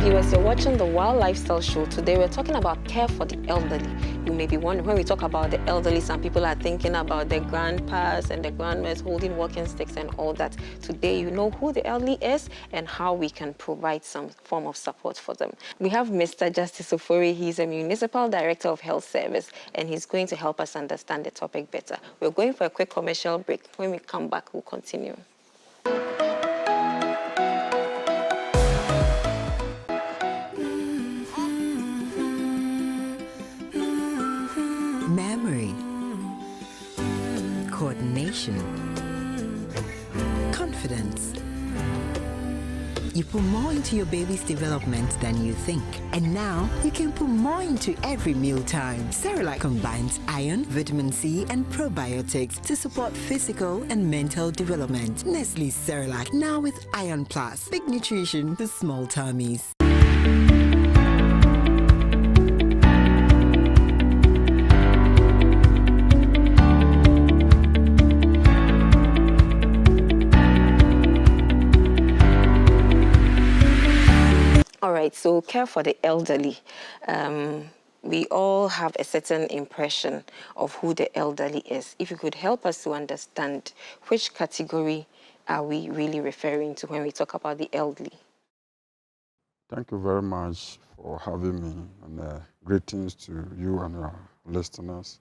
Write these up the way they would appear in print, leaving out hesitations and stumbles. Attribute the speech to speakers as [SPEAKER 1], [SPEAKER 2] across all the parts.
[SPEAKER 1] viewers, you're watching the WowLifeStyle show. Today we're talking about care for the elderly. You may be wondering, when we talk about the elderly, some people are thinking about the grandpas and the grandmas holding walking sticks and all that. Today you know who the elderly is and how we can provide some form of support for them. We have Mr. Justice Ofori. He's a Municipal Director of Health Service, and he's going to help us understand the topic better. We're going for a quick commercial break. When we come back, we'll continue.
[SPEAKER 2] Memory, coordination, confidence. You put more into your baby's development than you think. And now, you can put more into every mealtime. Cerelac combines iron, vitamin C, and probiotics to support physical and mental development. Nestle's Cerelac, now with Iron Plus. Big nutrition for small tummies.
[SPEAKER 1] So care for the elderly. We all have a certain impression of who the elderly is. If you could help us to understand, which category are we really referring to when we talk about the elderly?
[SPEAKER 3] Thank you very much for having me, and greetings to you and your listeners.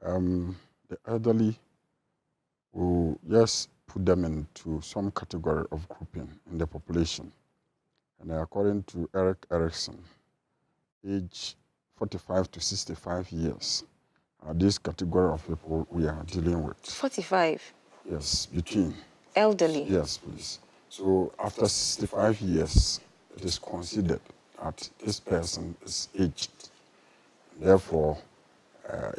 [SPEAKER 3] The elderly, will just put them into some category of grouping in the population. And according to Eric Erickson, age 45 to 65 years are this category of people we are dealing with.
[SPEAKER 1] 45?
[SPEAKER 3] Yes, between.
[SPEAKER 1] Elderly?
[SPEAKER 3] Yes, please. So after 65 years, it is considered that this person is aged. Therefore,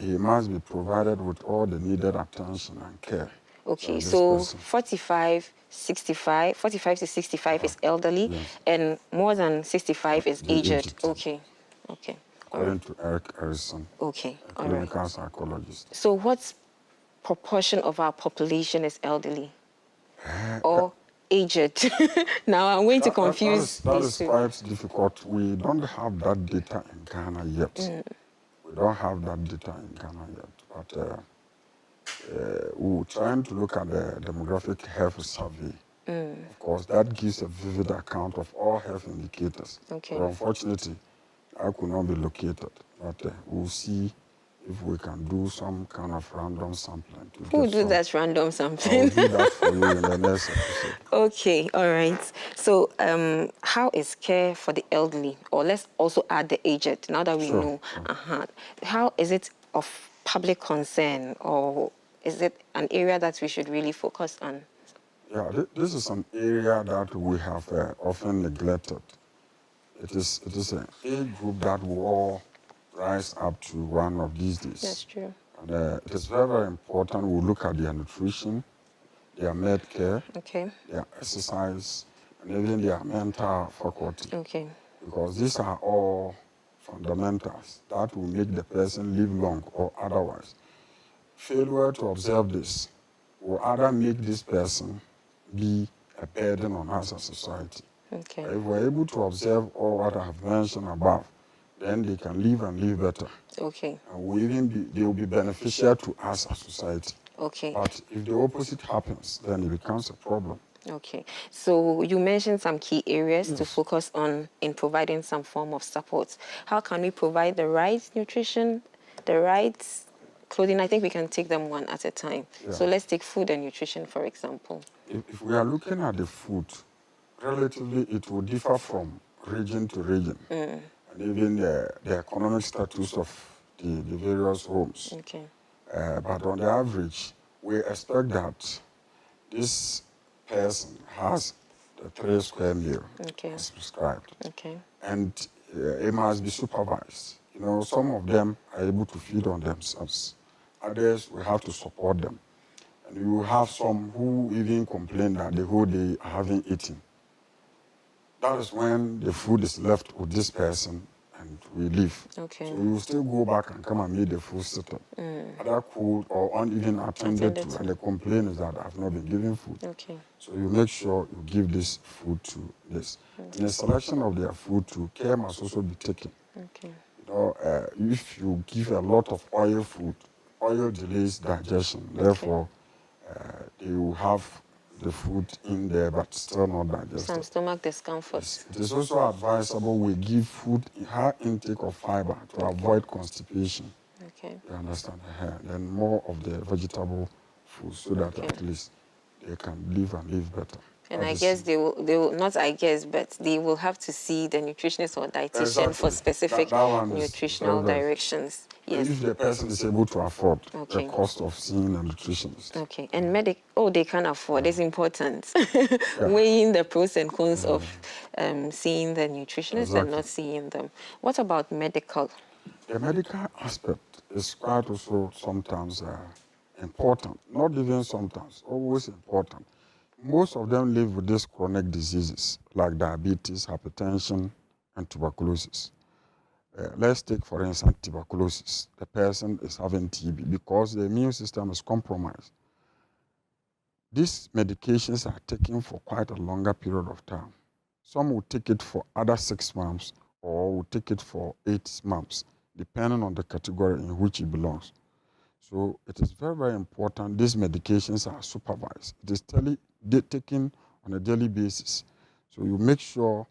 [SPEAKER 3] he must be provided with all the needed attention and care.
[SPEAKER 1] Okay, so
[SPEAKER 3] person.
[SPEAKER 1] 45 to 65 is elderly,
[SPEAKER 3] yes.
[SPEAKER 1] And more than 65 is aged. Okay, okay.
[SPEAKER 3] According to Eric Harrison,
[SPEAKER 1] okay,
[SPEAKER 3] a clinical psychologist.
[SPEAKER 1] So what proportion of our population is elderly or aged? Now I'm going to confuse
[SPEAKER 3] that is quite difficult. We don't have that data in Ghana yet. We don't have that data in Ghana yet, but we're trying to look at the demographic health survey. Of course, that gives a vivid account of all health indicators.
[SPEAKER 1] Okay.
[SPEAKER 3] But unfortunately, I could not be located. But we'll see if we can do some kind of random sampling.
[SPEAKER 1] Who will do that random sampling?
[SPEAKER 3] I'll do that for you in the next episode.
[SPEAKER 1] Okay, all right. So how is care for the elderly, or let's also add the aged, now that we know. How is it of public concern, or is it an area that we should really focus on?
[SPEAKER 3] Yeah, this is an area that we have often neglected. It is an age group that will all rise up to one of these days.
[SPEAKER 1] That's true.
[SPEAKER 3] And it is very, very important we look at their nutrition, their med care,
[SPEAKER 1] okay,
[SPEAKER 3] their exercise, and even their mental faculty.
[SPEAKER 1] Okay.
[SPEAKER 3] Because these are all fundamentals that will make the person live long or otherwise. Failure to observe this will either make this person be a burden on us as a society.
[SPEAKER 1] Okay.
[SPEAKER 3] If we're able to observe all what I have mentioned above, then they can live and live better.
[SPEAKER 1] Okay.
[SPEAKER 3] And they will be beneficial to us as society.
[SPEAKER 1] Okay.
[SPEAKER 3] But if the opposite happens, then it becomes a problem.
[SPEAKER 1] Okay. So you mentioned some key areas to focus on in providing some form of support. How can we provide the right nutrition, the right clothing? I think we can take them one at a time. Yeah. So let's take food and nutrition, for example.
[SPEAKER 3] If we are looking at the food, relatively it will differ from region to region. And even the economic status of the various homes.
[SPEAKER 1] Okay.
[SPEAKER 3] But on the average, we expect that this person has the 3 square meal as prescribed. Okay. And it must be supervised. You know, some of them are able to feed on themselves. Others, we have to support them. And you have some who even complain that the whole day haven't eaten. That is when the food is left with this person, and and we leave.
[SPEAKER 1] Okay.
[SPEAKER 3] So you still go back and come and meet the food sitter. Other cold or uneven attended to, and the complaint is that I've not been given food.
[SPEAKER 1] Okay.
[SPEAKER 3] So you make sure you give this food to this. And the selection of their food to care must also be taken.
[SPEAKER 1] Okay.
[SPEAKER 3] You know, if you give a lot of oil food, oil delays digestion. Therefore, they will have the food in there but still not digested.
[SPEAKER 1] Some stomach discomfort.
[SPEAKER 3] Yes. It is also advisable we give food high intake of fiber to avoid constipation.
[SPEAKER 1] Okay.
[SPEAKER 3] You understand? And more of the vegetable food so that at least they can live and live better.
[SPEAKER 1] And I guess they will not I guess, but they will have to see the nutritionist or dietitian for specific nutritional directions. Yes.
[SPEAKER 3] If the person is able to afford the cost of seeing a nutritionist.
[SPEAKER 1] Okay. And they can afford. It's important. Weighing the pros and cons of seeing the nutritionist and not seeing them. What about medical?
[SPEAKER 3] The medical aspect is quite also sometimes important. Not even sometimes, always important. Most of them live with these chronic diseases like diabetes, hypertension, and tuberculosis. Let's take, for instance, tuberculosis. The person is having TB because the immune system is compromised. These medications are taken for quite a longer period of time. Some will take it for other 6 months or will take it for 8 months, depending on the category in which it belongs. So it is very, very important these medications are supervised. It is taken on a daily basis. So you make sure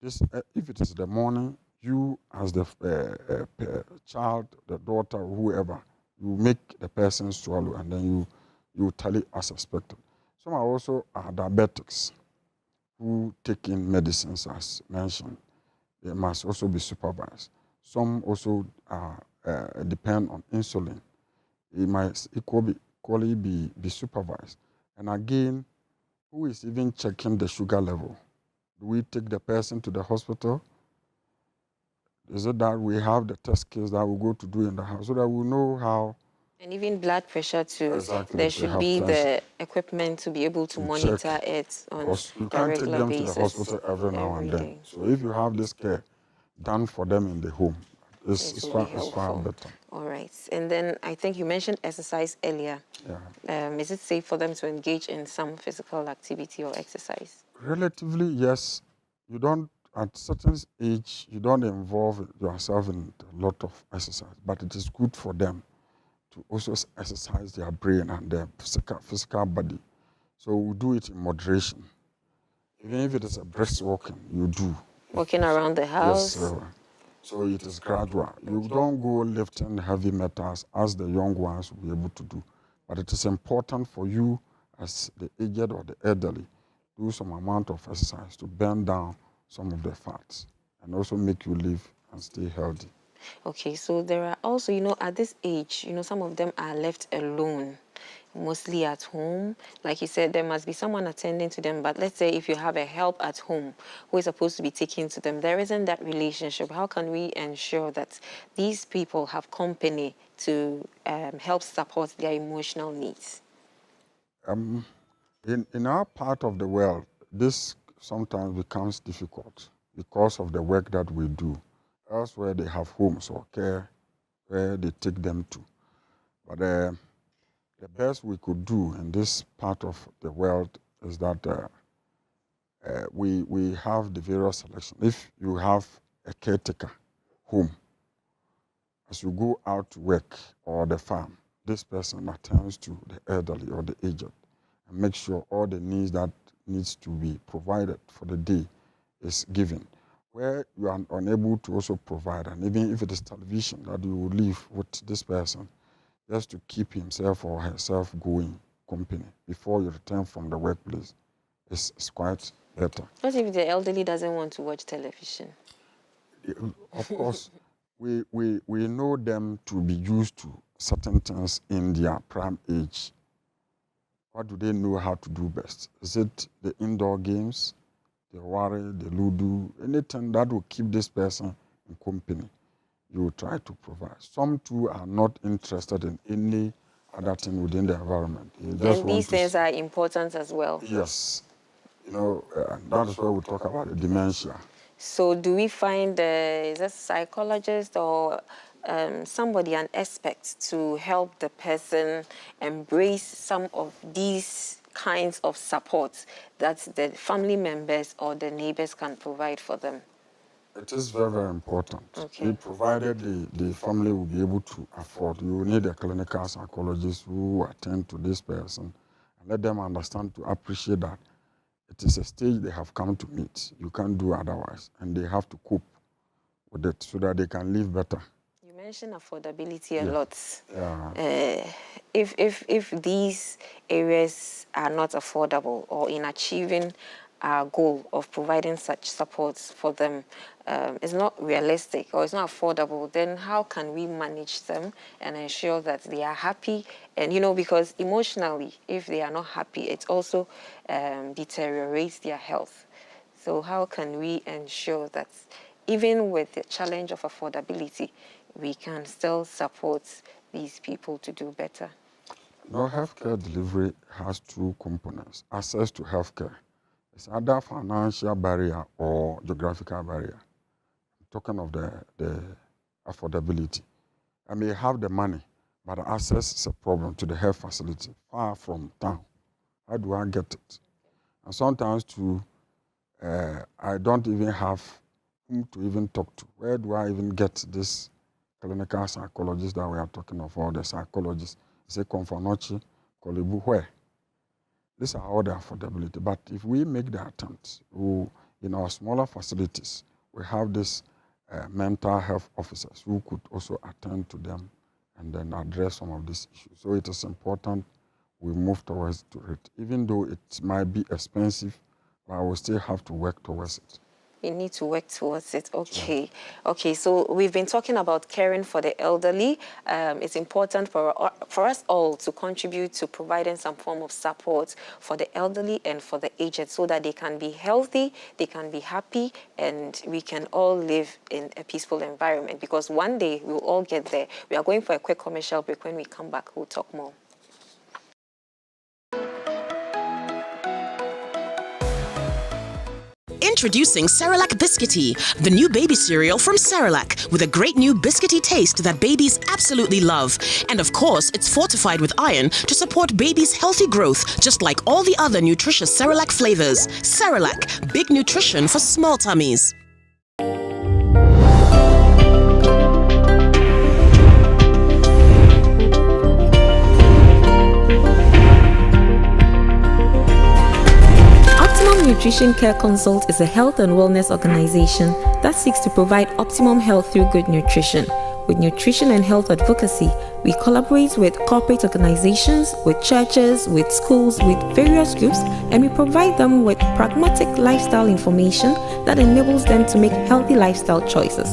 [SPEAKER 3] this, if it is the morning, you as the child, the daughter, whoever, you make the person swallow and then you tally as expected. Some are also diabetics who take in medicines as mentioned. They must also be supervised. Some also depend on insulin. It might equally be supervised. And again, who is even checking the sugar level? Do we take the person to the hospital? Is it that we have the test kits that we go to do in the house so that we know how?
[SPEAKER 1] And even blood pressure too.
[SPEAKER 3] Exactly.
[SPEAKER 1] There should be the equipment to be able to monitor it on a regular basis.
[SPEAKER 3] You can't take them to the hospital every now and then. So if you have this care done for them in the home, it's far better.
[SPEAKER 1] All right. And then I think you mentioned exercise earlier.
[SPEAKER 3] Yeah.
[SPEAKER 1] Is it safe for them to engage in some physical activity or exercise?
[SPEAKER 3] Relatively, yes. You don't, at certain age, you don't involve yourself in a lot of exercise, but it is good for them to also exercise their brain and their physical body. So we do it in moderation. Even if it is a brisk walking, you do.
[SPEAKER 1] Walking around the house?
[SPEAKER 3] Yes, so it is gradual. You don't go lifting heavy metals as the young ones will be able to do. But it is important for you as the aged or the elderly, do some amount of exercise to burn down some of the fats and also make you live and stay healthy.
[SPEAKER 1] Okay, so there are also, at this age, some of them are left alone, mostly at home. Like you said, there must be someone attending to them. But let's say if you have a help at home who is supposed to be taking to them, there isn't that relationship. How can we ensure that these people have company to help support their emotional needs?
[SPEAKER 3] In our part of the world, this sometimes becomes difficult because of the work that we do. Elsewhere, they have homes or care where they take them to. But the best we could do in this part of the world is that we have the various selections. If you have a caretaker home, as you go out to work or the farm, this person attends to the elderly or the aged and make sure all the needs that needs to be provided for the day is given. Where you are unable to also provide, and even if it is television, that you will live with this person just to keep himself or herself going company before you return from the workplace, is quite better.
[SPEAKER 1] What if the elderly doesn't want to watch television?
[SPEAKER 3] Of course, we know them to be used to certain things in their prime age. What do they know how to do best? Is it the indoor games, the worry, the ludo, anything that will keep this person in company, you will try to provide. Some too are not interested in any other thing within the environment.
[SPEAKER 1] And these things are important as well.
[SPEAKER 3] Yes. That is where we talk about the dementia.
[SPEAKER 1] So do we find is a psychologist or somebody, an expert, to help the person embrace some of these kinds of support that the family members or the neighbors can provide for them?
[SPEAKER 3] It is very, very important.
[SPEAKER 1] Okay.
[SPEAKER 3] Provided the family will be able to afford, you need a clinical psychologist who attend to this person and let them understand to appreciate that it is a stage they have come to meet. You can't do otherwise, and they have to cope with it so that they can live better.
[SPEAKER 1] You mentioned affordability a
[SPEAKER 3] Yeah.
[SPEAKER 1] lot.
[SPEAKER 3] Yeah.
[SPEAKER 1] If these areas are not affordable, or in achieving our goal of providing such supports for them is not realistic or it's not affordable, then how can we manage them and ensure that they are happy? And because emotionally, if they are not happy, it also deteriorates their health. So how can we ensure that even with the challenge of affordability, we can still support these people to do better?
[SPEAKER 3] Now, healthcare delivery has two components: access to healthcare. It's either financial barrier or geographical barrier. I'm talking of the affordability. I may have the money, but access is a problem to the health facility, far from town. How do I get it? And sometimes too, I don't even have whom to even talk to. Where do I even get this clinical psychologist that we are talking of, or the psychologist? Say Konfanochi, Kolibu, where? These are all the affordability. But if we make the attempt, in our smaller facilities, we have this mental health officers who could also attend to them and then address some of these issues. So it is important we move towards it. Even though it might be expensive, but we still have to work towards it.
[SPEAKER 1] You need to work towards it. Okay. Yeah. Okay, so we've been talking about caring for the elderly. It's important for us all to contribute to providing some form of support for the elderly and for the aged so that they can be healthy, they can be happy, and we can all live in a peaceful environment, because one day we'll all get there. We are going for a quick commercial break. When we come back, we'll talk more.
[SPEAKER 4] Introducing Cerelac Biscuity, the new baby cereal from Cerelac, with a great new biscuity taste that babies absolutely love. And of course, it's fortified with iron to support babies' healthy growth, just like all the other nutritious Cerelac flavors. Cerelac, big nutrition for small tummies.
[SPEAKER 1] Nutrition Care Consult is a health and wellness organization that seeks to provide optimum health through good nutrition. With nutrition and health advocacy, we collaborate with corporate organizations, with churches, with schools, with various groups, and we provide them with pragmatic lifestyle information that enables them to make healthy lifestyle choices.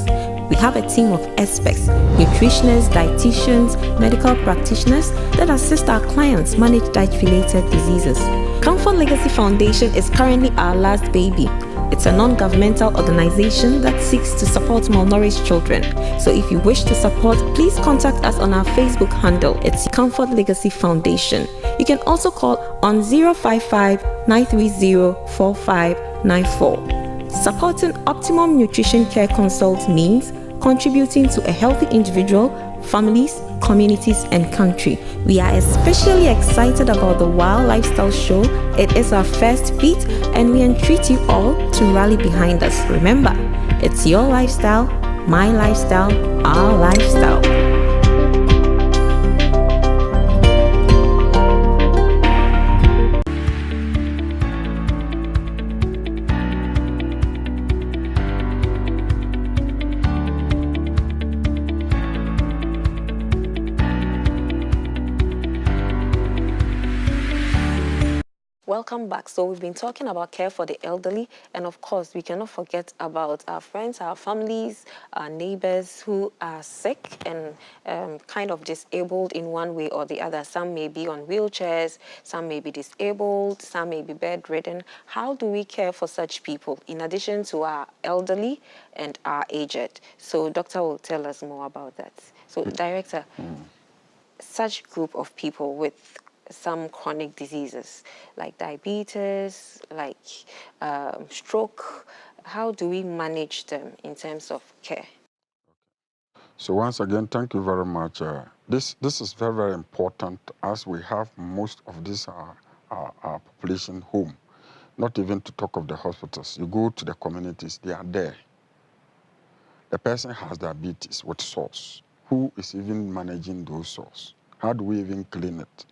[SPEAKER 1] We have a team of experts, nutritionists, dietitians, medical practitioners that assist our clients manage diet-related diseases. Comfort Legacy Foundation is currently our last baby. It's a non-governmental organization that seeks to support malnourished children. So if you wish to support, please contact us on our Facebook handle. It's Comfort Legacy Foundation. You can also call on 055 930 4594. Supporting Optimum Nutrition Care Consult means contributing to a healthy individual, families, communities, and country. We are especially excited about the WowLifeStyle show. It is our first beat, and we entreat you all to rally behind us. Remember, it's your lifestyle, my lifestyle, our lifestyle. Welcome back. So we've been talking about care for the elderly, and of course we cannot forget about our friends, our families, our neighbors who are sick and kind of disabled in one way or the other. Some may be on wheelchairs, some may be disabled, some may be bedridden. How do we care for such people in addition to our elderly and our aged? So doctor will tell us more about that. So director, such group of people with some chronic diseases like diabetes, like stroke, how do we manage them in terms of care?
[SPEAKER 3] So once again, thank you very much. This is very, very important as we have most of this our population home, not even to talk of the hospitals. You go to the communities, they are there. The person has diabetes with source. Who is even managing those source? How do we even clean it?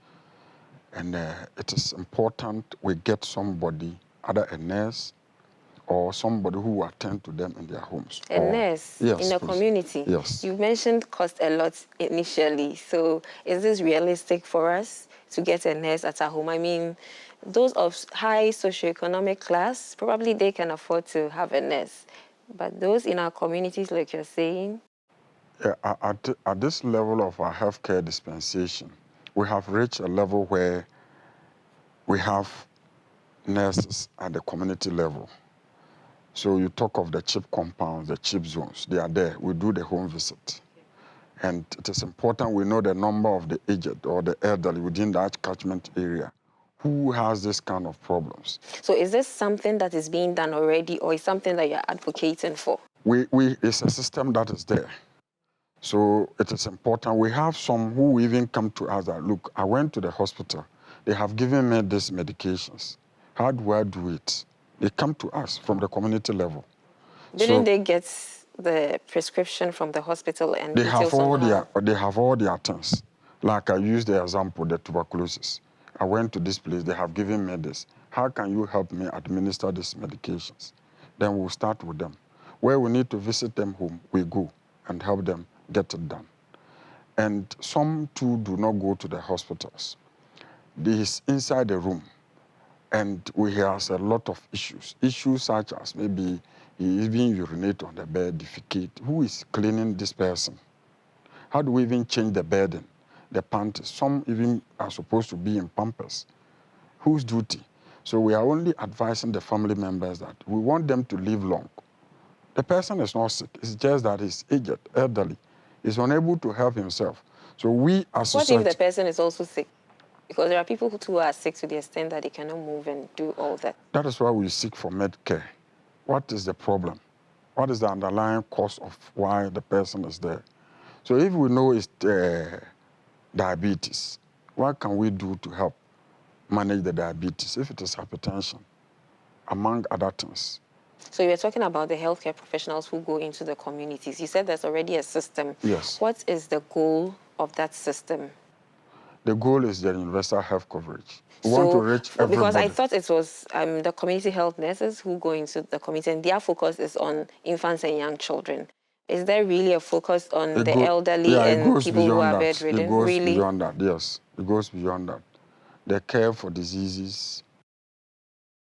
[SPEAKER 3] And it is important we get somebody, either a nurse or somebody who will attend to them in their homes.
[SPEAKER 1] A nurse
[SPEAKER 3] yes,
[SPEAKER 1] in a
[SPEAKER 3] please.
[SPEAKER 1] community?
[SPEAKER 3] Yes.
[SPEAKER 1] You mentioned cost a lot initially. So is this realistic for us to get a nurse at our home? I mean, those of high socioeconomic class, probably they can afford to have a nurse. But those in our communities, like you're saying?
[SPEAKER 3] Yeah, at this level of our healthcare dispensation, we have reached a level where we have nurses at the community level. So you talk of the CHIP compounds, the CHIP zones, they are there. We do the home visit. And it is important we know the number of the aged or the elderly within that catchment area who has this kind of problems.
[SPEAKER 1] So is this something that is being done already, or is something that you're advocating for?
[SPEAKER 3] It's a system that is there. So it is important. We have some who even come to us that, look, I went to the hospital. They have given me these medications. How do I do it? They come to us from the community level.
[SPEAKER 1] Didn't they get the prescription from the hospital and
[SPEAKER 3] They have all their things. Like I used the example, the tuberculosis. I went to this place, they have given me this. How can you help me administer these medications? Then we'll start with them. Where we need to visit them home, we go and help them get it done. And some too do not go to the hospitals. This is inside the room. And we have a lot of issues. Issues such as maybe he even urinate on the bed, defecate. Who is cleaning this person? How do we even change the bedding, the panties? Some even are supposed to be in pampers. Whose duty? So we are only advising the family members that we want them to live long. The person is not sick. It's just that he's aged, elderly. He's unable to help himself. So we as society...
[SPEAKER 1] What if the person is also sick? Because there are people who are sick to the extent that they cannot move and do all that.
[SPEAKER 3] That is why we seek for Medicare. What is the problem? What is the underlying cause of why the person is there? So if we know it's diabetes, what can we do to help manage the diabetes if it is hypertension, among other things?
[SPEAKER 1] So you were talking about the healthcare professionals who go into the communities. You said there's already a system.
[SPEAKER 3] Yes.
[SPEAKER 1] What is the goal of that system?
[SPEAKER 3] The goal is the universal health coverage. We want to reach everybody.
[SPEAKER 1] Because I thought it was the community health nurses who go into the community, and their focus is on infants and young children. Is there really a focus on the elderly and people who are bedridden?
[SPEAKER 3] It goes beyond that, yes. It goes beyond that. The care for diseases,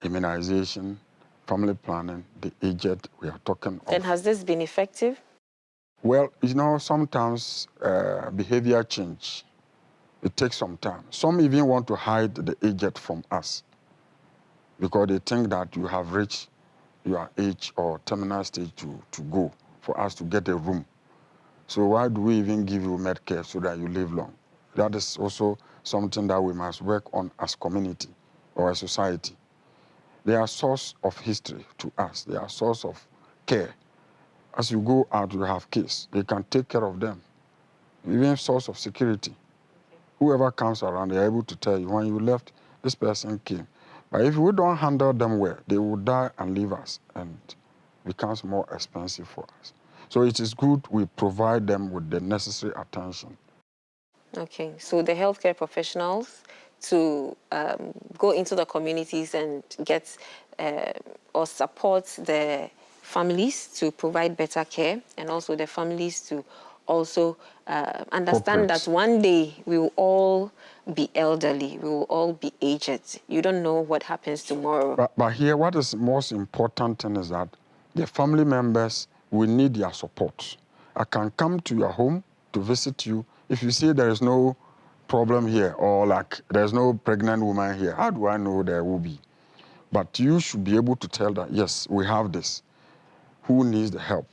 [SPEAKER 3] immunization, family planning, the aged, we are talking of.
[SPEAKER 1] And has this been effective?
[SPEAKER 3] Well, you know, sometimes behavior change. It takes some time. Some even want to hide the aged from us because they think that you have reached your age or terminal stage to go for us to get a room. So why do we even give you Medicare so that you live long? That is also something that we must work on as community or a society. They are a source of history to us. They are a source of care. As you go out, you have kids. They can take care of them. Even source of security. Whoever comes around, they are able to tell you, when you left, this person came. But if we don't handle them well, they will die and leave us, and it becomes more expensive for us. So it is good we provide them with the necessary attention.
[SPEAKER 1] Okay, so the healthcare professionals to go into the communities and get or support the families to provide better care, and also the families to also understand that one day we will all be elderly, we will all be aged. You don't know what happens tomorrow.
[SPEAKER 3] But here, what is most important thing is that the family members will need their support. I can come to your home to visit you. If you see there is no problem here, or like there's no pregnant woman here, how do I know there will be? But you should be able to tell that, yes, we have this. Who needs the help?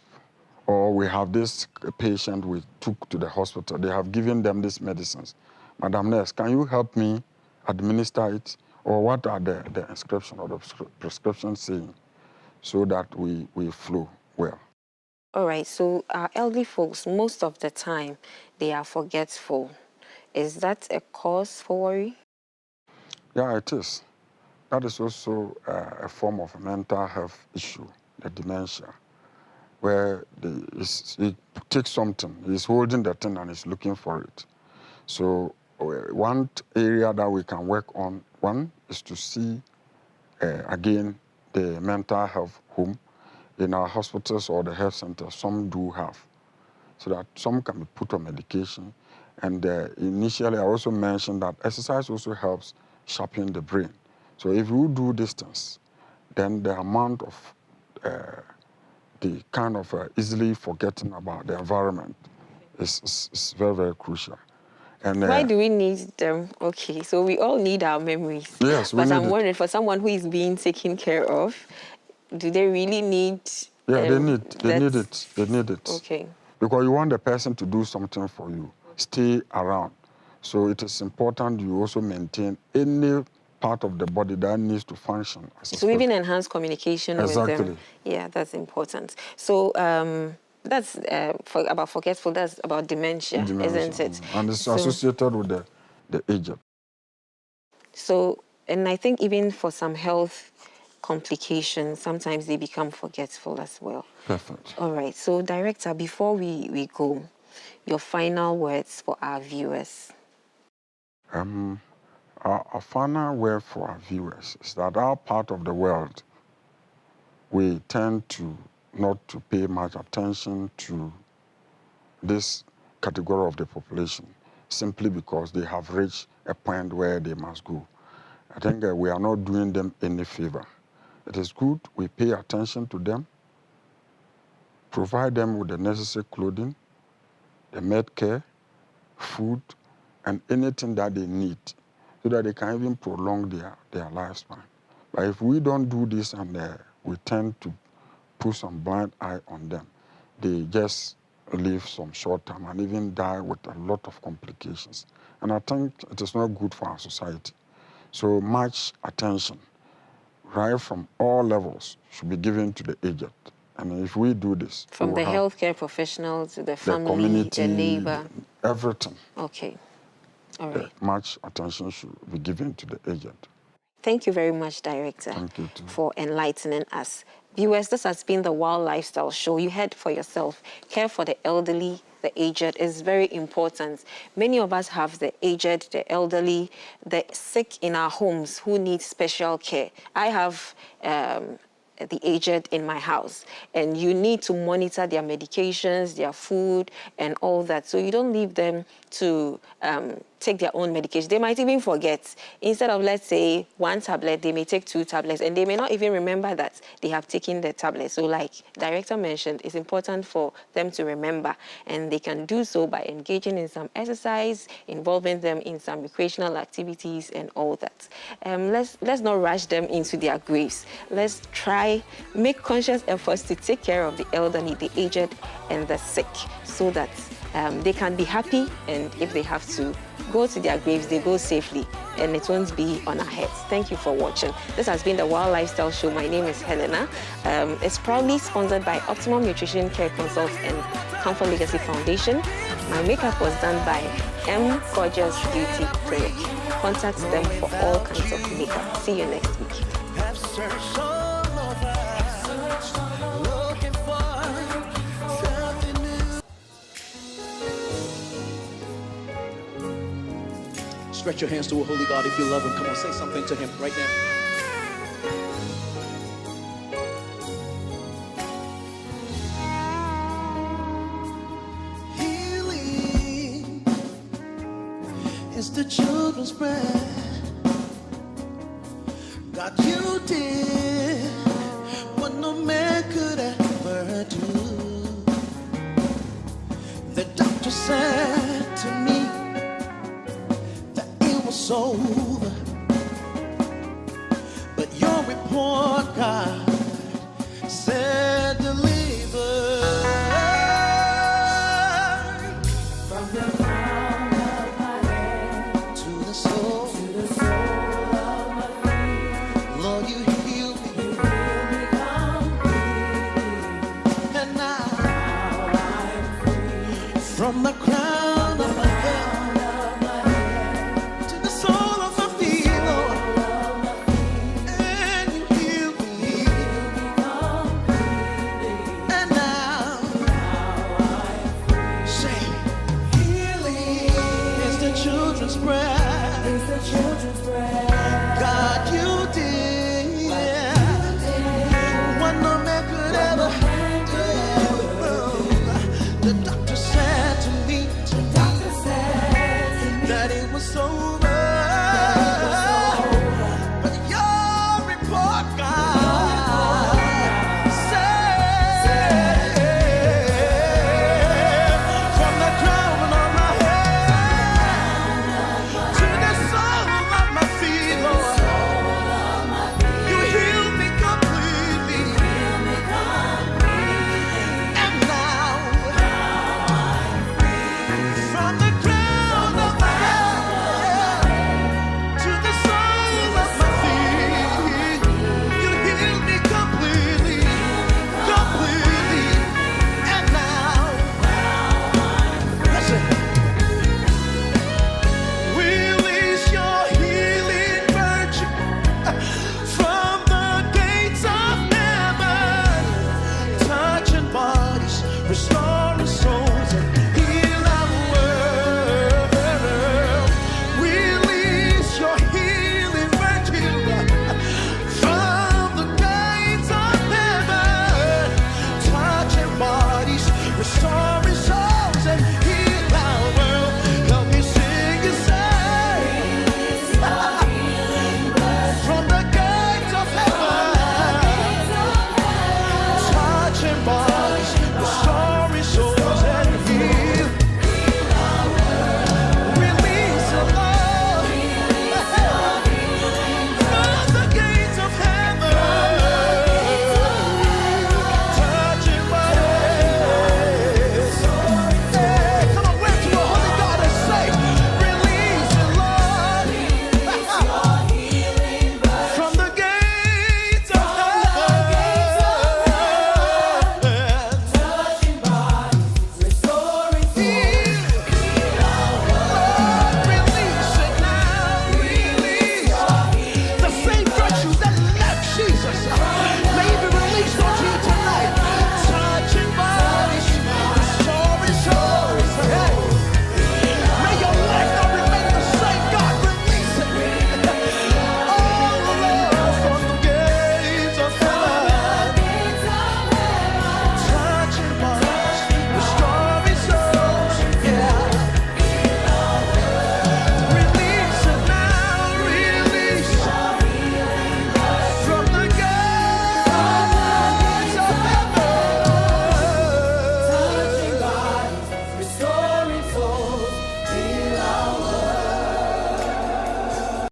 [SPEAKER 3] Or we have this patient we took to the hospital. They have given them these medicines. Madam Nurse, can you help me administer it? Or what are the inscription or the prescription saying? so that we flow well.
[SPEAKER 1] All right, so our elderly folks, most of the time, they are forgetful. Is that a cause for worry?
[SPEAKER 3] Yeah, it is. That is also a form of mental health issue, the dementia, where he takes something, he's holding the thing and he's looking for it. So one area that we can work on, one is to see, again, the mental health home. In our hospitals or the health centers, some do have, so that some can be put on medication. And initially, I also mentioned that exercise also helps sharpen the brain. So if you do distance, then the amount of the kind of easily forgetting about the environment is very, very crucial. And
[SPEAKER 1] why do we need them? Okay, so we all need our memories.
[SPEAKER 3] Yes, we
[SPEAKER 1] but
[SPEAKER 3] need
[SPEAKER 1] I'm
[SPEAKER 3] it.
[SPEAKER 1] wondering, for someone who is being taken care of, do they really need?
[SPEAKER 3] Yeah, they need it. They need it.
[SPEAKER 1] Okay.
[SPEAKER 3] Because you want the person to do something for you, stay around. So it is important you also maintain any part of the body that needs to function.
[SPEAKER 1] So even enhance communication with them. Yeah, that's important. So that's about forgetful. That's about dementia, isn't it?
[SPEAKER 3] And it's associated with the aged.
[SPEAKER 1] So, and I think even for some health complications, sometimes they become forgetful as well.
[SPEAKER 3] Perfect.
[SPEAKER 1] All right. So, Director, before we go, your final words for our viewers.
[SPEAKER 3] Our final word for our viewers is that our part of the world, we tend to not to pay much attention to this category of the population, simply because they have reached a point where they must go. I think we are not doing them any favor. It is good we pay attention to them, provide them with the necessary clothing, the med care, food, and anything that they need, so that they can even prolong their lifespan. But if we don't do this and we tend to put some blind eye on them, they just live some short time and even die with a lot of complications. And I think it is not good for our society. So much attention, right from all levels, should be given to the aged. And if we do this,
[SPEAKER 1] from the healthcare professional to the family,
[SPEAKER 3] the community,
[SPEAKER 1] the neighbor,
[SPEAKER 3] everything.
[SPEAKER 1] Okay. All right.
[SPEAKER 3] Much attention should be given to the aged.
[SPEAKER 1] Thank you very much, Director, for enlightening us. Viewers, this has been the WowLifeStyle Show. You heard for yourself. Care for the elderly, the aged is very important. Many of us have the aged, the elderly, the sick in our homes who need special care. I have the aged in my house, and you need to monitor their medications, their food, and all that. So you don't leave them to take their own medication. They might even forget. Instead of, let's say, 1 tablet, they may take 2 tablets, and they may not even remember that they have taken the tablet. So like Director mentioned, it's important for them to remember, and they can do so by engaging in some exercise, involving them in some recreational activities, and all that. Let's not rush them into their graves. Let's try, make conscious efforts to take care of the elderly, the aged, and the sick, so that they can be happy, and if they have to go to their graves, they go safely, and it won't be on our heads. Thank you for watching. This has been the WowLifeStyle Show. My name is Helena. It's proudly sponsored by Optimum Nutrition Care Consults and Comfort Legacy Foundation. My makeup was done by M Gorgeous Beauty Clinic. Contact them for all kinds of makeup. See you next week.
[SPEAKER 5] Stretch your hands to a holy God if you love him. Come on, say something to him right now. Healing is the children's bread. God, you did what no man could ever do. The doctor said to me, over, but your report, God, said deliver. From the crown of my head to the sole from the crown of my head to the sole of my feet, Lord. And you heal me. And now, say, healing is the children's bread. God, you did what no man could ever do. The doctor said to me that it was over. But your report, God, said from the crown of my head to the sole of my feet, Lord, you healed me completely. And now, from the crown of my head to the sole of my feet, you healed me completely, completely. And now, listen, release your healing virtue from the gates of heaven, touching bodies, restoring